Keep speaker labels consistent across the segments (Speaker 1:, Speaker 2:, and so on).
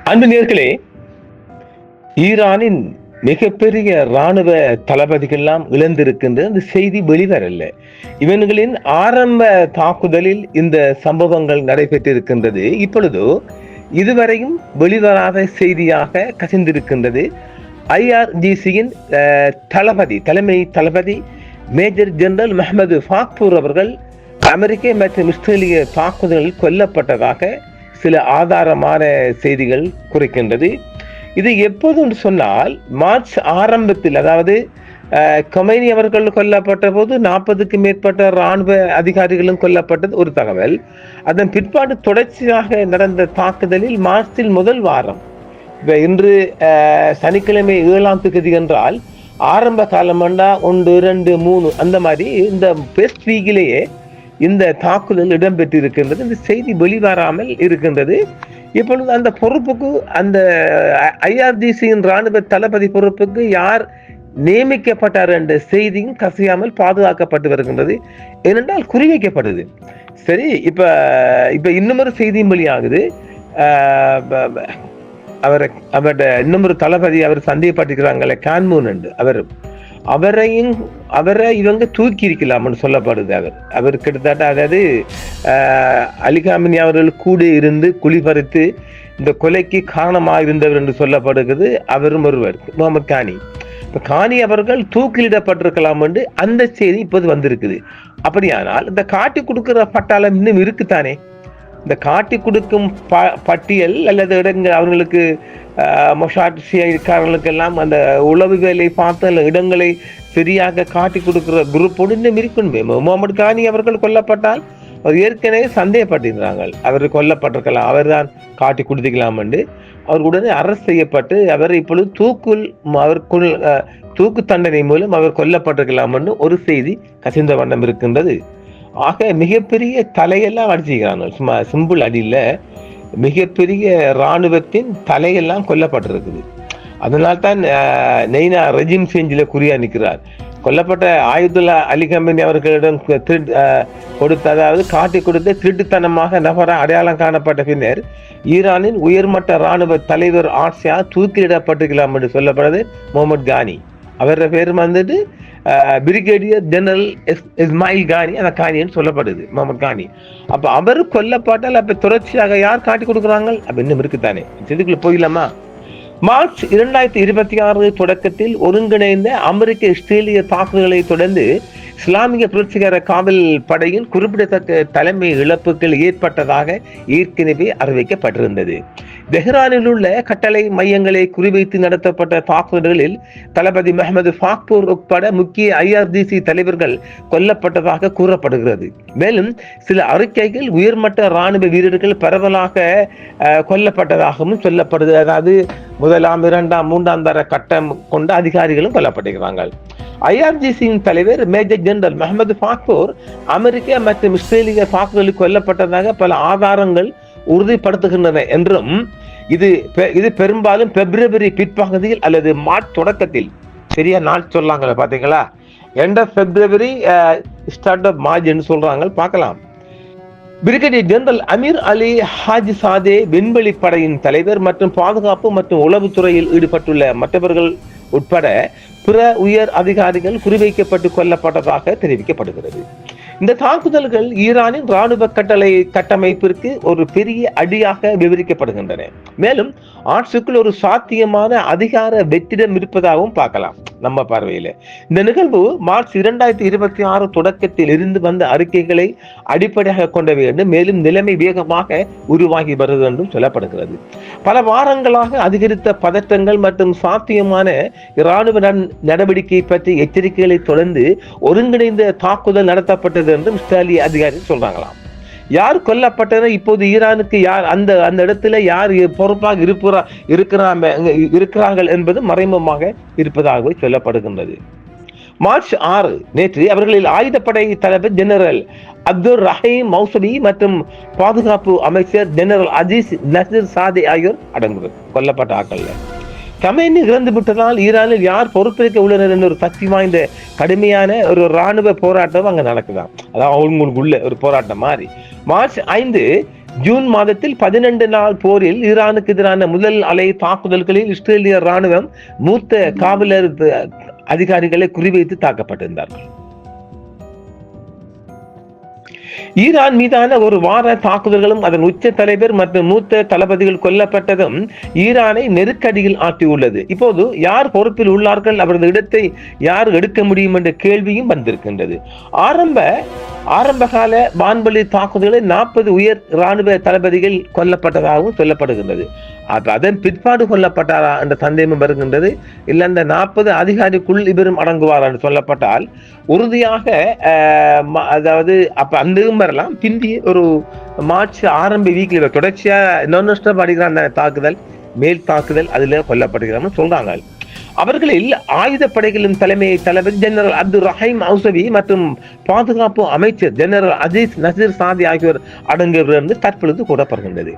Speaker 1: அன்பு நேயர்களே, ஈரானின் மிகப்பெரிய இராணுவ தளபதிகள்லாம் இழந்திருக்கின்ற அந்த செய்தி வெளிவரல. இவன்களின் ஆரம்ப தாக்குதலில் இந்த சம்பவங்கள் நடைபெற்றிருக்கின்றது. இப்பொழுதோ இதுவரையும் வெளிவராத செய்தியாக கசிந்திருக்கின்றது. IRGCயின் தலைமை தளபதி மேஜர் ஜெனரல் முஹம்மது ஃபாக்பூர் அவர்கள் அமெரிக்க மற்றும் இஸ்ரேலிய தாக்குதலில் கொல்லப்பட்டதாக சில ஆதாரமான செய்திகள் குறிக்கின்றது. இது எப்போது சொன்னால், மார்ச் ஆரம்பத்தில், அதாவது கொமைனி அவர்கள் கொல்லப்பட்ட போது 40க்கும் மேற்பட்ட இராணுவ அதிகாரிகளும் கொல்லப்பட்டது ஒரு தகவல். அதன் பிற்பாடு தொடர்ச்சியாக நடந்த தாக்குதலில் மார்ச்சில் முதல் வாரம், இன்று சனிக்கிழமை 7ஆம் தேதி என்றால் ஆரம்ப காலமண்டா 1, 2, 3 அந்த மாதிரி இந்த பெஸ்ட் வீக்கிலேயே இந்த தாக்குதல் இடம்பெற்றிருக்கின்றது. இந்த செய்தி வெளிவராமல் இருக்கின்றது. இப்பொழுது அந்த பொறுப்புக்கு, அந்த IRGCயின் இராணுவ தளபதி பொறுப்புக்கு யார் நியமிக்கப்பட்டார் என்ற செய்தியும் கசியாமல் பாதுகாக்கப்பட்டு வருகின்றது. ஏனென்றால் குறிவைக்கப்படுது. சரி, இப்ப இன்னுமொரு செய்தியும் வெளியாகுது. அவருடைய இன்னுமொரு தளபதி அவர் சந்தேகப்பட்டிருக்கிறாங்களே, கான்மூன் என்று, அவரை இவங்க தூக்கி இருக்கலாம்னு சொல்லப்படுது. அவர் கிட்டத்தட்ட, அதாவது அலி காமினி அவர்கள் கூட இருந்து குழிபறித்து இந்த கொலைக்கு காரணமாக இருந்தவர் என்று சொல்லப்படுகிறது. அவரும் ஒருவர், முகமது கானி. கானி அவர்கள் தூக்கிலிடப்பட்டிருக்கலாம் என்று அந்த செய்தி இப்போது வந்திருக்குது. அப்படியானால் இந்த காட்டி கொடுக்கிற பட்டாளம் இன்னும் இருக்குத்தானே? இந்த காட்டி கொடுக்கும் பட்டியல் அல்லது இடங்கள், அவர்களுக்கு மொஷாட்சியக்காரர்களுக்கெல்லாம் அந்த உளவு வேலை பார்த்து அந்த இடங்களை சரியாக காட்டி கொடுக்கிற குரூப்போடு இன்னும் இருக்கணுமே. முகமது கானி அவர்கள் கொல்லப்பட்டால் அவர் ஏற்கனவே சந்தேகப்பட்டிருந்தாங்க, அவர் கொல்லப்பட்டிருக்கலாம், அவர் தான் காட்டி கொடுத்துக்கலாம் என்று. அவர் உடனே அரசு செய்யப்பட்டு அவர் இப்பொழுது தூக்கு தண்டனை மூலம் அவர் கொல்லப்பட்டிருக்கலாம் என்று ஒரு செய்தி கசிந்த வண்ணம் இருக்கின்றது. ஆக மிகப்பெரிய தலையெல்லாம் அடிச்சுக்கிறாங்க. சும்மா சிம்பிள் அடியில் மிகப்பெரிய இராணுவத்தின் தலையெல்லாம் கொல்லப்பட்டிருக்குது. அதனால்தான் நெய்னா ரெஜிம் சேஞ்சில் குறியா நிற்கிறார். கொல்லப்பட்ட ஆயுதுல்லா அலி கம்பெனி அவர்களிடம் கொடுத்த, அதாவது காட்டி கொடுத்த திருட்டுத்தனமாக நபராக அடையாளம் காணப்பட்ட பின்னர் ஈரானின் உயர்மட்ட இராணுவ தலைவர் ஆட்சியா தூக்கிலிடப்பட்டிருக்கலாம் என்று சொல்லப்படுது முகமது கானி. அவரோட பேர் வந்துட்டு பிரிகேடியர் ஜெனரல் இஸ்மாயில் கானி, அந்த கானின்னு சொல்லப்படுது, முகமது கானி. அப்ப அவர் கொல்லப்பட்டால் அப்ப தொடர்ச்சியாக யார் காட்டி கொடுக்குறாங்க? அப்ப இன்னும் இருக்குத்தானே. இதுக்குள்ள போயிடலாமா? மார்ச் 2026 தொடக்கத்தில் ஒருங்கிணைந்த அமெரிக்க இஸ்ரேலிய தாக்குதல்களை தொடர்ந்து இஸ்லாமிய புரட்சிகர காவல் படையின் குறிப்பிடத்தக்க தலைமை இழப்புகள் ஏற்பட்டதாக ஏற்கனவே அறிவிக்கப்பட்டிருந்தது. தெஹ்ரானில் உள்ள கட்டளை மையங்களை குறிவைத்து நடத்தப்பட்ட தாக்குதல்களில் தளபதி முஹம்மது ஃபாக்பூர் உட்பட முக்கிய IRGC தலைவர்கள் கொல்லப்பட்டதாக கூறப்படுகிறது. மேலும் சில அறிக்கைகள் உயர்மட்ட இராணுவ வீரர்கள் பரவலாக கொல்லப்பட்டதாகவும் சொல்லப்படுது. அதாவது 1, 2, 3 தர கட்டம் கொண்ட அதிகாரிகளும் கொல்லப்பட்டிருக்கிறாங்க. IRGCயின் தலைவர் மேஜர் ஜெனரல் முஹம்மது ஃபாக்பூர் அமெரிக்க மற்றும் இஸ்ரேலிய தாக்குதலில் கொல்லப்பட்டதாக பல ஆதாரங்கள் உறுதிப்படுத்துகின்றன என்றும், இது பெரும்பாலும் பிப்ரவரி பிற்பகுதியில் அல்லது மார்ச் தொடக்கத்தில், சரியா நாள் சொல்லாங்க பாத்தீங்களா, end of February start of March என்று சொல்றாங்க. பார்க்கலாம். Brigadier general Amir Ali Hajizadeh விண்வெளி படையின் தலைவர் மற்றும் பாதுகாப்பு மற்றும் உளவுத்துறையில் ஈடுபட்டுள்ள மற்றவர்கள் உட்பட பிற உயர் அதிகாரிகள் குறிவைக்கப்பட்டு கொல்லப்பட்டதாக தெரிவிக்கப்படுகிறது. இந்த தாக்குதல்கள் ஈரானின் இராணுவ கட்டமைப்பிற்கு ஒரு பெரிய அடியாக விவரிக்கப்படுகின்றன. மேலும் ஆட்சிக்குள் ஒரு சாத்தியமான அதிகார வெற்றிடம் இருப்பதாகவும் பார்க்கலாம் நம்ம பார்வையில. இந்த நிகழ்வு மார்ச் 2026 தொடக்கத்தில் இருந்து வந்த அறிக்கைகளை அடிப்படையாக கொண்ட வேண்டும். மேலும் நிலைமை வேகமாக உருவாகி வருகிறது என்றும் சொல்லப்படுகிறது. பல வாரங்களாக அதிகரித்த பதற்றங்கள் மற்றும் சாத்தியமான இராணுவ நடவடிக்கை பற்றி எச்சரிக்கைகளை தொடர்ந்து ஒருங்கிணைந்த தாக்குதல் நடத்தப்பட்டது என்றும் இஸ்ரேலிய அதிகாரிகள் சொல்றாங்களாம். யார் கொல்லப்பட்டனர், இப்போது ஈரானுக்கு யார் அந்த இடத்துல யார் பொறுப்பாக இருக்கிறார்கள் என்பது மறைமுகமாக இருப்பதாகவே சொல்லப்படுகின்றது. மார்ச் 6 நேற்று அவர்களில் ஆயுதப்படை தளபதி ஜெனரல் அப்துல் ரஹீம் மௌசவி மற்றும் பாதுகாப்பு அமைச்சர் ஜெனரல் அஜீஸ் நசீர் சாதே ஆகியோர் அடங்குவர் கொல்லப்பட்ட ஆட்கள். கமேனி இறந்து விட்டதால் ஈரானில் யார் பொறுப்பேற்க உள்ளனர் என்ற ஒரு சக்தி வாய்ந்த கடுமையான ஒரு இராணுவ போராட்டம் அங்க நடக்குதாம். அதாவது அவங்களுக்குள்ள ஒரு போராட்டம் மாதிரி. மார்ச் 5 ஜூன் மாதத்தில் 12 நாள் போரில் ஈரானுக்கு எதிரான முதல் அலை தாக்குதல்களில் இஸ்ரேலிய ராணுவம் மூத்த காவலர் அதிகாரிகளை குறிவைத்து தாக்கப்பட்டிருந்தார்கள். ஈரான் மீதான ஒரு வார தாக்குதல்களும் அதன் உச்ச தலைவர் மற்றும் மூத்த தளபதிகள் கொல்லப்பட்டதும் ஈரானை நெருக்கடியில் ஆட்டியுள்ளது. இப்போது யார் பொறுப்பில் உள்ளார்கள், அவரது இடத்தை யார் எடுக்க முடியும் என்ற கேள்வியும் வந்திருக்கின்றது. ஆரம்பகால வான்வழி தாக்குதலில் 40 உயர் இராணுவ தளபதிகள் கொல்லப்பட்டதாகவும் சொல்லப்படுகின்றது. அதன் பிற்பாடு கொல்லப்பட்டாரா என்ற சந்தேகம் வருகின்றது. இல்லை அந்த 40 அதிகாரிக்குள் இவரும் அடங்குவார் என்று சொல்லப்பட்டால் உறுதியாக அதாவது அப்ப அந்தும் வரலாம். பிந்தி ஒரு மார்ச் ஆரம்ப வீக்கில் தொடர்ச்சியா நான் அடிக்கிற அந்த தாக்குதல், மேல் தாக்குதல் அதுல கொல்லப்படுகிறான்னு சொல்றாங்க. அவர்களில் ஆயுதப்படைகளின் தளபதி ஜெனரல் அப்துல் ரஹீம் அவுசவி மற்றும் பாதுகாப்பு அமைச்சர் ஜெனரல் அஜீஸ் நசீர் சாதி ஆகியோர் அடங்குகிறது தற்பொழுது கூறப்படுகின்றது.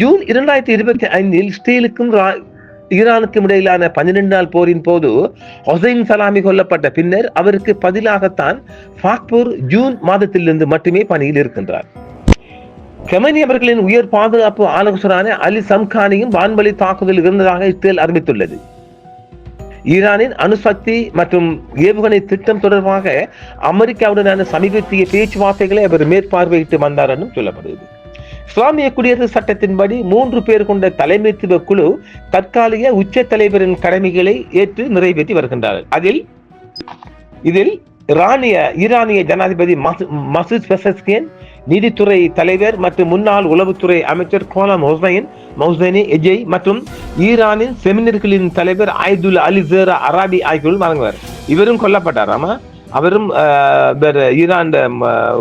Speaker 1: ஜூன் 2025 இஸ்ரேலுக்கும் ஈரானுக்கும் இடையிலான 12 நாள் போரின் போது ஹொசைன் சலாமி கொல்லப்பட்ட பின்னர் அவருக்கு பதிலாகத்தான் ஃபாக்பூர் ஜூன் மாதத்திலிருந்து மட்டுமே பணியில் இருக்கின்றார். கெமனி அவர்களின் உயர் பாதுகாப்பு ஆலோசகரான அலி சம்கானியும் வான்வழி தாக்குதல் இருந்ததாக இஸ்ரேல் அறிவித்துள்ளது. ஈரானின் அணுசக்தி மற்றும் ஏவுகணை திட்டம் தொடர்பாக அமெரிக்காவுடனான சமீபத்திய பேச்சுவார்த்தைகளை அவர் மேற்பார்வையிட்டு வந்தார் என்றும் சொல்லப்படுகிறது. இஸ்லாமிய குடியரசு சட்டத்தின்படி 3 பேர் கொண்ட தலைமைத்துவ குழு தற்காலிக உச்ச தலைவரின் கடமைகளை ஏற்று நிறைவேற்றி வருகின்றார்கள். இதில் ஈரானிய ஜனாதிபதி மசூத் பெசஸ்கியன், நீதித்துறை தலைவர் மற்றும் முன்னாள் உளவுத்துறை அமைச்சர் கோலம் மௌசைனி எஜய் மற்றும் ஈரானின் செமினர்களின் தலைவர் ஆயுதுல் அலி ஜேரா அராபி ஆகியோர் வழங்குவார். இவரும் கொல்லப்பட்டாராமா. அவரும் ஈரான்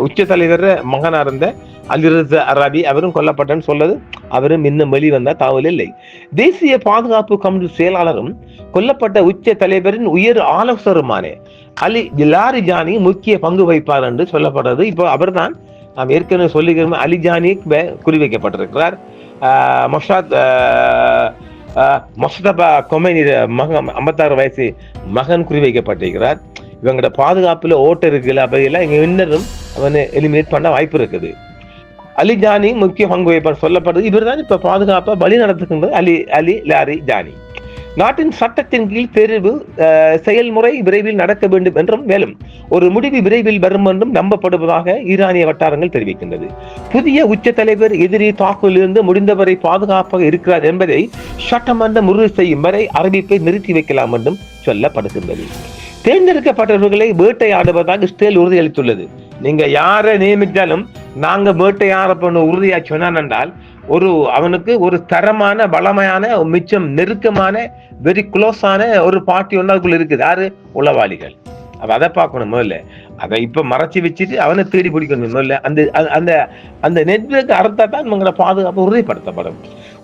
Speaker 1: உச்ச தலைவர் மகனா இருந்த அலிரஸ் அராபி அவரும் கொல்லப்பட்டன்னு சொல்லது. அவரும் இன்னும் வெளிவந்த தகவல் இல்லை. தேசிய பாதுகாப்பு கமிட்டி செயலாளரும் கொல்லப்பட்ட உச்ச தலைவரின் உயர் ஆலோசகருமான அலி லாரிஜானி முக்கிய பங்கு வகிப்பார் என்று சொல்லப்படுறது. இப்போ அவர் தான் நாம் ஏற்கனவே சொல்லிக்கிறோம் அலிஜானி குறிவைக்கப்பட்டிருக்கிறார். மொஸ்தபா கொமைனி மகன் 56 வயசு மகன் குறிவைக்கப்பட்டிருக்கிறார். இவங்களோட பாதுகாப்புல ஓட்ட இருக்குல்ல, அப்பெல்லாம் இங்க இன்னரும் அவனை எலிமினேட் பண்ண வாய்ப்பு இருக்குது. அலிஜானி முக்கிய பங்கு வகிப்பார் சொல்லப்படுது. இவர் தான் இப்ப பாதுகாப்பை வழி நடத்துகின்றது அலி லாரி ஜானி. நாட்டின் சட்டத்தின் கீழ் தெரிவு செயல்முறை விரைவில் நடக்க வேண்டும் என்றும் மேலும் ஒரு முடிவு விரைவில் வரும் என்றும் நம்பப்படுவதாக ஈரானிய வட்டாரங்கள் தெரிவிக்கின்றது. புதிய உச்ச தலைவர் எதிரி தாக்குதலிருந்து முடிந்தவரை பாதுகாப்பாக இருக்கிறார் என்பதை சட்டமன்றம் உறுதி செய்யும் வரை அறிவிப்பை நிறுத்தி வைக்கலாம் என்றும் சொல்லப்படுகின்றது. தேர்ந்தெடுக்கப்பட்டவர்களை வேட்டையாடுவதாக இஸ்ரேல் உறுதியளித்துள்ளது. நீங்க யாரை நியமித்தாலும் நாங்க வேட்டையாட பண்ண உறுதியா சொன்னான் என்றால் அவனுக்கு ஒரு தரமான பலமையான மிச்சம் நெருக்கமான வெரி க்ளோஸான ஒரு பார்ட்டி ஒன்று அதுக்குள்ள இருக்குது. யாரு? உளவாளிகள். அதை பார்க்கணும் முதல்ல. அதை இப்ப மறைச்சி வச்சுட்டு அவனை தேடி பிடிக்கணும் முதல்ல. அந்த நெட்வொர்க் அறுத்தா தான் இவங்களோட பாதுகாப்பு உறுதிப்படுத்தப்படும்.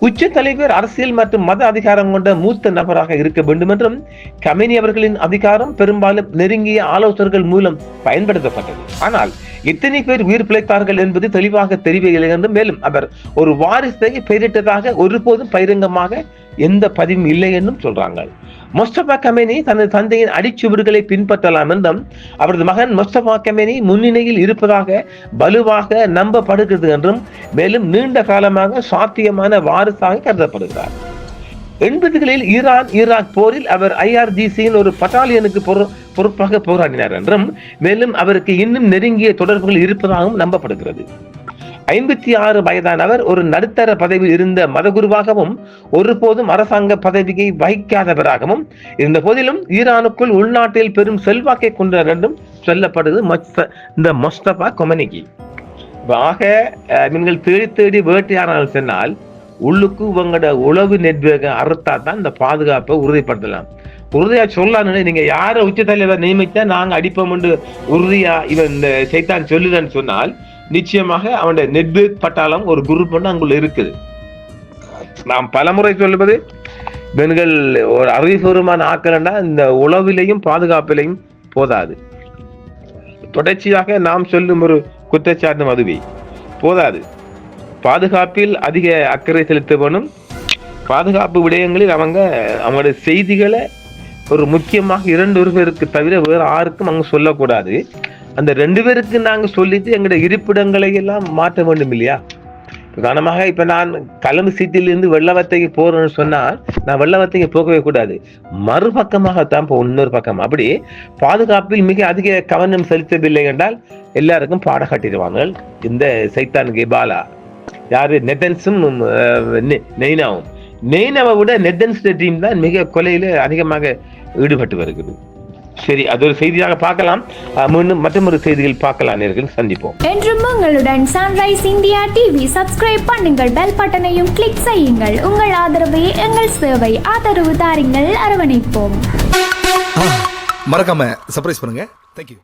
Speaker 1: உச்ச தலைவர் அரசியல் மற்றும் மத அதிகாரம் கொண்ட மூத்த நபராக இருக்க வேண்டும் என்றும் கமெனி அவர்களின் அதிகாரம் பெரும்பாலும் நெருங்கிய ஆலோசகர்கள் மூலம் பயன்படுத்தப்பட்டது. ஆனால் எத்தனை பேர் உயிர் பிழைத்தார்கள் என்பது தெளிவாக தெரியவில்லை என்றும் மேலும் அவர் ஒரு வாரிசை பெயரிட்டதாக ஒருபோதும் பகிரங்கமாக எந்த பதிவும் இல்லை என்றும் சொல்றாங்க. முஸ்தபா கமெனி தனது தந்தையின் அடிச்சுவடுகளை பின்பற்றலாம் என்றும் அவரது மகன் முஸ்தபா கமெனி முன்னிலையில் இருப்பதாக வலுவாக நம்பப்படுகிறது என்றும் மேலும் நீண்ட காலமாக சாத்தியமான வாரிசாக கருதப்படுகிறார். 80களில் ஈராக் போரில் அவர் IRGCயின் ஒரு பட்டாலியனுக்கு பொறுப்பாக போராடினார் என்றும் மேலும் அவருக்கு இன்னும் நெருங்கிய தொடர்புகள் இருப்பதாகவும் நம்பப்படுகிறது. 56 வயதானவர் ஒரு நடுத்தர பதவியில் இருந்த மதகுருவாகவும் ஒருபோதும் அரசாங்க பதவியை வகிக்காதவராகவும் இருந்த போதிலும் ஈரானுக்குள் உள்நாட்டில் பெரும் செல்வாக்கை கொண்டார் என்றும் சொல்லப்படுது இந்த முஸ்தபா கொமனிக்கு. ஆக நீங்கள் தேடி வேட்டையாடல் சொன்னால் உள்ளுக்கு உங்களோட உளவு நெட்வொர்க்கை அறுத்தா தான் இந்த பாதுகாப்பை உறுதிப்படுத்தலாம். உறுதியா சொல்லலாம். நீங்க யார உச்ச தலைவர் நியமித்தா நாங்க அடிப்போம் என்று உறுதியா இவன் இந்த சைத்தான் சொல்லுதான்னு சொன்னால் நிச்சயமாக அவனுடைய நெட்வொர்க் பட்டாளம் ஒரு குரூப் ஒன்று அங்குள்ள இருக்குது. நாம் பலமுறை சொல்லுவது பெண்கள் ஒரு அறிவுபூர்வமான ஆக்கலண்டா இந்த உளவிலையும் பாதுகாப்பிலையும் போதாது. தொடர்ச்சியாக நாம் சொல்லும் ஒரு குற்றச்சாட்டு அதுவே போதாது. பாதுகாப்பில் அதிக அக்கறை செலுத்த வேணும். பாதுகாப்பு விடயங்களில் அவங்களுடைய செய்திகளை ஒரு முக்கியமாக 2 பேருக்கு தவிர வேறு யாருக்கும் அங்க சொல்லக்கூடாது. அந்த 2 பேருக்கு நாங்க சொல்லிட்டு எங்களுடைய இருப்பிடங்களை எல்லாம் மாற்ற வேண்டும் இல்லையா? பிரதானமாக இப்ப நான் கலம்பு சீட்டிலிருந்து வெள்ளவத்தைக்கு போறேன்னு சொன்னால் நான் வெள்ளவத்தைக்கு போகவே கூடாது, மறுபக்கமாகத்தான் போகணும், இன்னொரு பக்கம். அப்படி பாதுகாப்பில் மிக அதிக கவனம் செலுத்தவில்லை என்றால் எல்லாருக்கும் பாட காட்டிடுவாங்க. இந்த சைத்தான் கெபாலா யாரு, நெதன்ஸும் நெய்னாவும். நெய்னாவை விட நெதன்ஸ் டீம் தான் மிக கொலையில அதிகமாக ஈடுபட்டு வருகிறது. சரி, அது ஒரு செய்தியாக பார்க்கலாம். மீண்டும் மற்றொரு செய்திகள் பார்க்கலாம். நேர்கள் சந்திப்போம்.
Speaker 2: என்றும் உங்களுடன் சன்ரைஸ் இந்தியா டிவி. சப்ஸ்கிரைப் பண்ணுங்கள், பெல் பட்டனையும் கிளிக் செய்யுங்கள். உங்கள் ஆதரவே எங்கள் சேவை. ஆதரவு தாருங்கள், அரவணைப்போம்.
Speaker 3: மறக்காம சர்ப்ரைஸ் பண்ணுங்க. தேங்க்யூ.